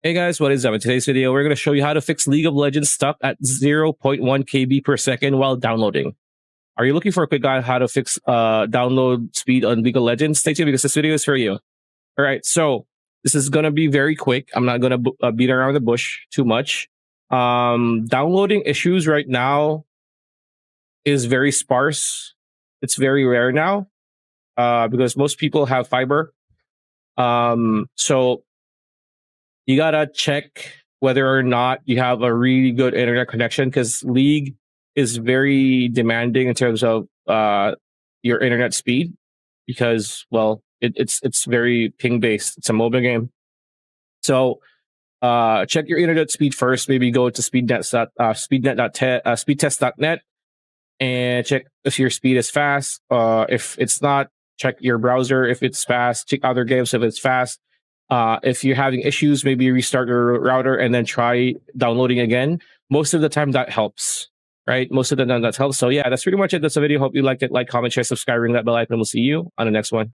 Hey guys, what is up? In today's video, we're going to show you how to fix League of Legends stuck at 0.1 KB per second while downloading. Are you looking for a quick guide how to fix download speed on League of Legends? Stay tuned because this video is for you. All right, so this is going to be very quick. I'm not going to beat around the bush too much. Downloading issues right now is very sparse. It's very rare now because most people have fiber. So you gotta check whether or not you have a really good internet connection, because League is very demanding in terms of your internet speed, because it's very ping based. It's a mobile game, so check your internet speed first. Maybe go to speedtest.net and check if your speed is fast. If it's not, check your browser if it's fast. Check other games if it's fast. If you're having issues, maybe restart your router and then try downloading again. Most of the time that helps, right? Most of the time that helps. So yeah, that's pretty much it. That's the video. Hope you liked it. Like, comment, share, subscribe, ring that bell icon. We'll see you on the next one.